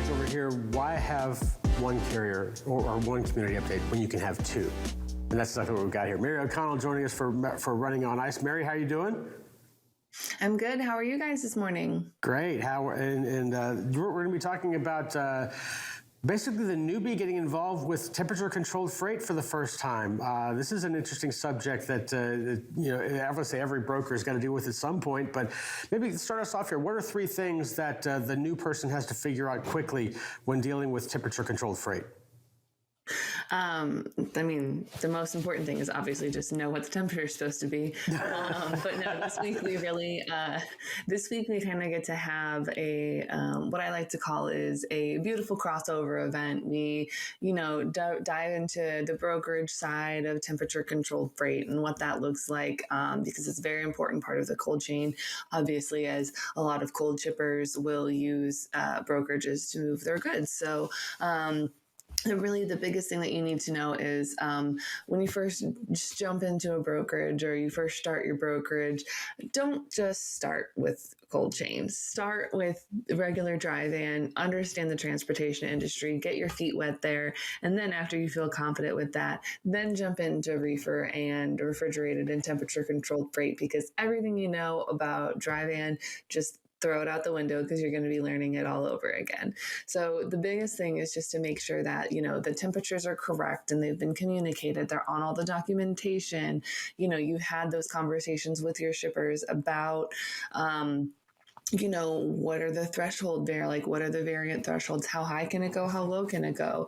flags over here. Why have one carrier or one community update when you can have two? And that's exactly what we've got here. Mary O'Connell joining us for Running on Ice. Mary, how are you doing? I'm good. How are you guys this morning? Great. We're going to be talking about basically the newbie getting involved with temperature-controlled freight for the first time. This is an interesting subject that obviously every broker has got to deal with at some point. But maybe start us off here. What are three things that the new person has to figure out quickly when dealing with temperature-controlled freight? The most important thing is obviously just know what the temperature is supposed to be. But no, this week we kind of get to have a, what I like to call is a beautiful crossover event. We, dive into the brokerage side of temperature controlled freight and what that looks like, because it's a very important part of the cold chain, obviously, as a lot of cold shippers will use brokerages to move their goods. So, and really, the biggest thing that you need to know is when you first just jump into a brokerage or you first start your brokerage, don't just start with cold chains. Start with regular dry van, understand the transportation industry, get your feet wet there. And then after you feel confident with that, then jump into reefer and refrigerated and temperature controlled freight, because everything you know about dry van, just throw it out the window because you're going to be learning it all over again. So the biggest thing is just to make sure that, the temperatures are correct and they've been communicated. They're on all the documentation. You had those conversations with your shippers about, what are the threshold there? Like, what are the variant thresholds? How high can it go? How low can it go?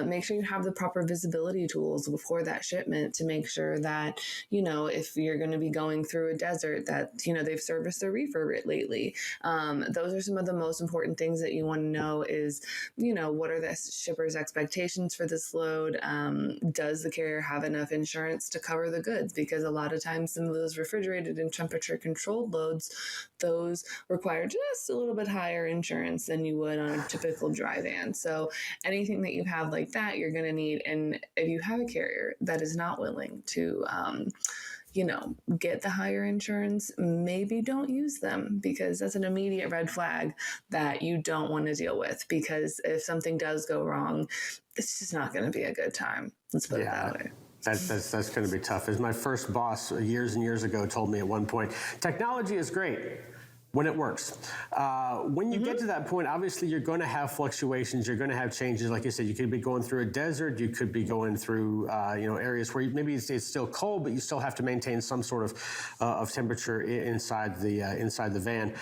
Make sure you have the proper visibility tools before that shipment to make sure that, if you're going to be going through a desert, that, they've serviced the reefer lately. Those are some of the most important things that you want to know is, what are the shipper's expectations for this load? Does the carrier have enough insurance to cover the goods? Because a lot of times some of those refrigerated and temperature controlled loads, those require just a little bit higher insurance than you would on a typical dry van. So anything that you have like that, you're going to need. And if you have a carrier that is not willing to, get the higher insurance, maybe don't use them, because that's an immediate red flag that you don't want to deal with. Because if something does go wrong, it's just not going to be a good time. Let's put it that way. That's going to be tough. As my first boss years and years ago told me at one point, technology is great when it works. When you get to that point, obviously you're going to have fluctuations. You're going to have changes. Like you said, you could be going through a desert. You could be going through areas where maybe it's still cold, but you still have to maintain some sort of temperature inside the van.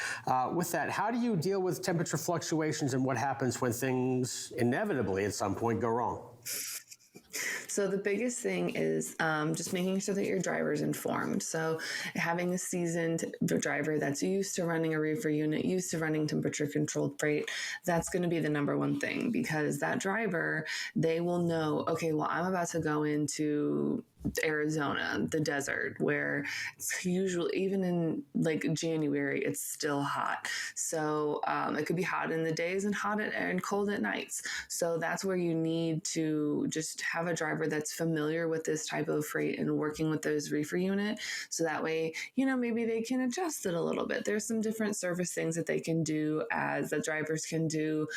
With that, how do you deal with temperature fluctuations, and what happens when things inevitably at some point go wrong? So the biggest thing is just making sure that your driver is informed. So having a seasoned driver that's used to running a reefer unit, used to running temperature controlled freight, that's going to be the number one thing, because that driver, they will know, okay, well, I'm about to go into Arizona, the desert, where it's usually, even in like January, it's still hot. So it could be hot in the days and and cold at nights. So that's where you need to just have a driver that's familiar with this type of freight and working with those reefer unit. So that way, maybe they can adjust it a little bit. There's some different service things that they can do, as the drivers can do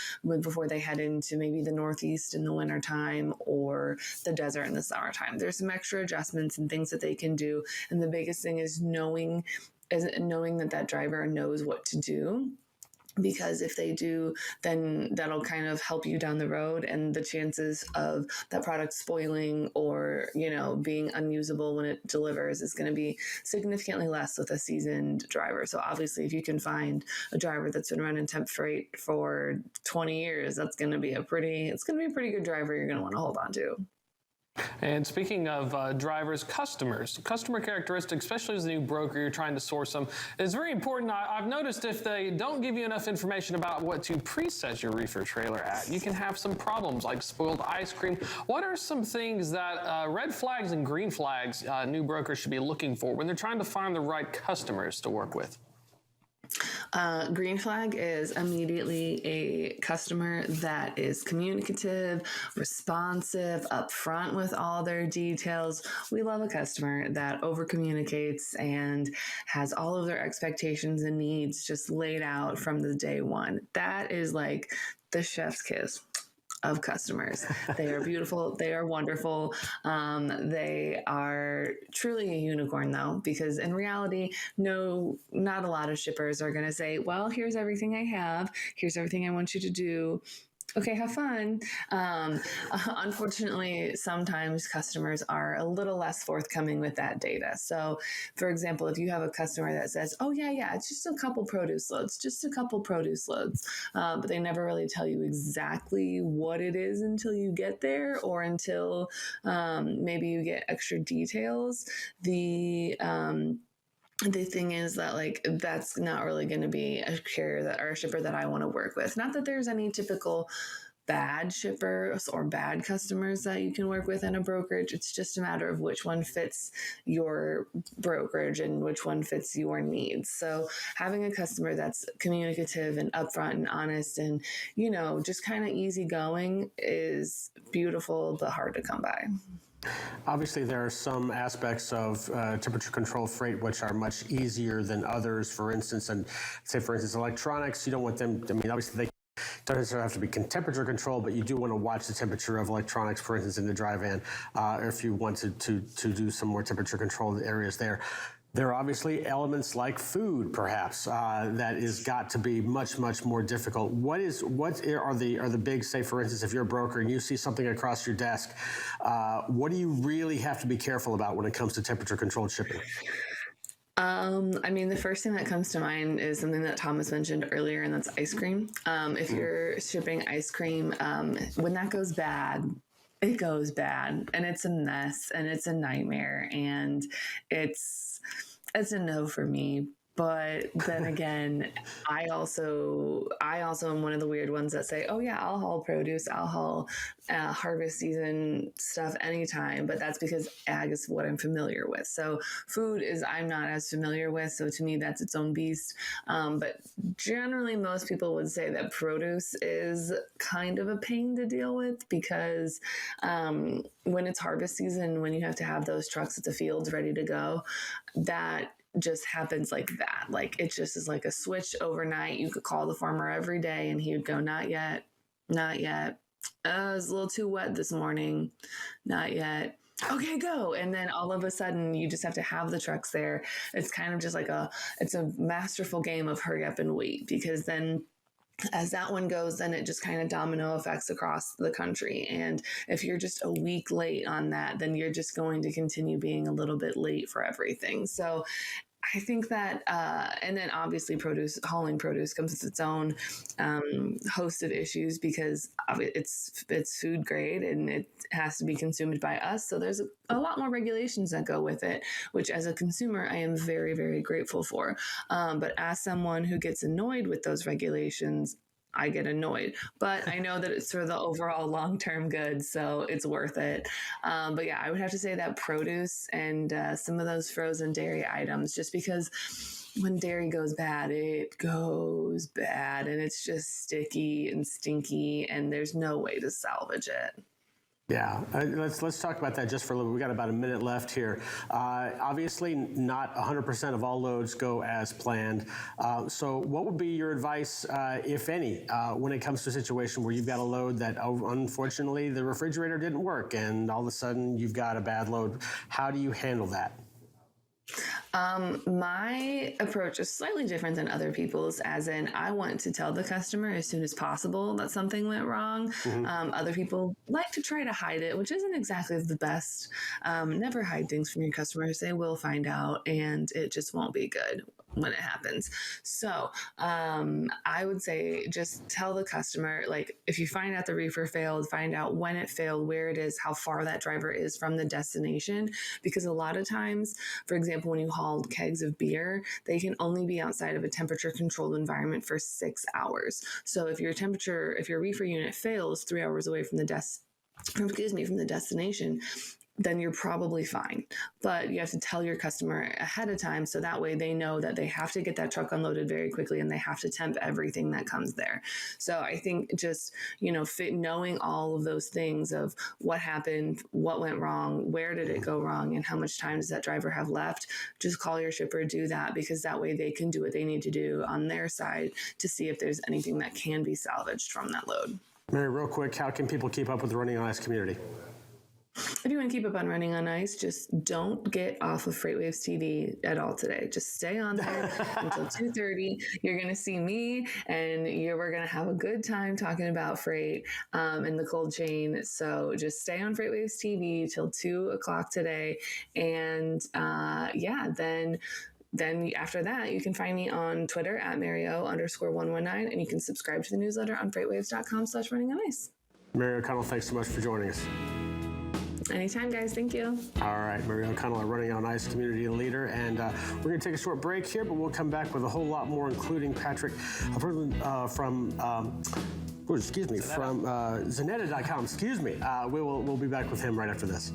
before they head into maybe the Northeast in the wintertime or the desert in the summertime. There's some extra adjustments and things that they can do. And the biggest thing is knowing that driver knows what to do. Because if they do, then that'll kind of help you down the road, and the chances of that product spoiling or, being unusable when it delivers is going to be significantly less with a seasoned driver. So obviously, if you can find a driver that's been running temp freight for 20 years, it's going to be a pretty good driver you're going to want to hold on to. And speaking of drivers, customer characteristics, especially as a new broker, you're trying to source them, is very important. I've noticed if they don't give you enough information about what to preset your reefer trailer at, you can have some problems like spoiled ice cream. What are some things that red flags and green flags new brokers should be looking for when they're trying to find the right customers to work with? Green flag is immediately a customer that is communicative, responsive, upfront with all their details. We love a customer that over communicates and has all of their expectations and needs just laid out from the day one. That is like the chef's kiss of customers. They are beautiful. They are wonderful. They are truly a unicorn, though, because in reality, no, not a lot of shippers are going to say, well, here's everything I have. Here's everything I want you to do. Okay, have fun. Unfortunately, sometimes customers are a little less forthcoming with that data. So, for example, if you have a customer that says, oh, yeah, it's just a couple produce loads, but they never really tell you exactly what it is until you get there or until maybe you get extra details. The thing is that like that's not really going to be a carrier that or a shipper that I want to work with. Not that there's any typical bad shippers or bad customers that you can work with in a brokerage. It's just a matter of which one fits your brokerage and which one fits your needs. So having a customer that's communicative and upfront and honest and, just kind of easygoing is beautiful but hard to come by. Obviously, there are some aspects of temperature-controlled freight which are much easier than others. For instance, electronics, you don't want them, obviously they don't necessarily have to be temperature controlled, but you do want to watch the temperature of electronics, for instance, in the dry van, or if you want to do some more temperature-controlled areas there. There are obviously elements like food, perhaps, that is got to be much, much more difficult. What are the big, say, for instance, if you're a broker and you see something across your desk, what do you really have to be careful about when it comes to temperature-controlled shipping? The first thing that comes to mind is something that Thomas mentioned earlier, and that's ice cream. If you're shipping ice cream, when that goes bad, it goes bad, and it's a mess, and it's a nightmare, and it's a no for me. But then again, I also am one of the weird ones that say, oh yeah, I'll haul produce, I'll haul harvest season stuff anytime. But that's because ag is what I'm familiar with. So food is I'm not as familiar with. So to me, that's its own beast. But generally, most people would say that produce is kind of a pain to deal with because when it's harvest season, when you have to have those trucks at the fields ready to go, that just happens like that. Like it just is like a switch overnight. You could call the farmer every day and he would go, not yet. It was a little too wet this morning. Not yet. Okay, go. And then all of a sudden you just have to have the trucks there. It's kind of just like it's a masterful game of hurry up and wait, because then as that one goes, then it just kind of domino effects across the country. And if you're just a week late on that, then you're just going to continue being a little bit late for everything. So I think that, and then obviously hauling produce comes with its own host of issues because it's food grade and it has to be consumed by us. So there's a lot more regulations that go with it, which as a consumer, I am very, very grateful for. But as someone who gets annoyed with those regulations, I get annoyed, but I know that it's for the overall long-term good, so it's worth it. But yeah, I would have to say that produce and some of those frozen dairy items, just because when dairy goes bad, it goes bad, and it's just sticky and stinky, and there's no way to salvage it. Yeah, let's talk about that just for a little bit. We got about a minute left here. Obviously, not 100% of all loads go as planned. So what would be your advice, if any, when it comes to a situation where you've got a load that, unfortunately, the refrigerator didn't work and all of a sudden you've got a bad load? How do you handle that? My approach is slightly different than other people's, as in I want to tell the customer as soon as possible that something went wrong. Other people like to try to hide it, which isn't exactly the best. Never hide things from your customers. They will find out and it just won't be good when it happens. So I would say just tell the customer, like if you find out the reefer failed, find out when it failed, where it is, how far that driver is from the destination. Because a lot of times, for example, when you haul kegs of beer, they can only be outside of a temperature controlled environment for 6 hours. So if your reefer unit fails 3 hours away from the destination, then you're probably fine. But you have to tell your customer ahead of time so that way they know that they have to get that truck unloaded very quickly and they have to temp everything that comes there. So I think just, knowing all of those things of what happened, what went wrong, where did it go wrong, and how much time does that driver have left, just call your shipper, do that, because that way they can do what they need to do on their side to see if there's anything that can be salvaged from that load. Mary, real quick, how can people keep up with the Running on Ice community? If you want to keep up on Running on Ice, just don't get off of FreightWaves TV at all today. Just stay on there until 2:30. You're going to see me, and we're going to have a good time talking about freight and the cold chain. So just stay on FreightWaves TV till 2 o'clock today. And then after that, you can find me on Twitter at Mario_119, and you can subscribe to the newsletter on freightwaves.com/runningonIce. Mary O'Connell, thanks so much for joining us. Anytime, guys. Thank you. All right, Mary O'Connell, a Running on Ice community leader. And we're going to take a short break here, but we'll come back with a whole lot more, including Patrick from Zanetta.com. We'll be back with him right after this.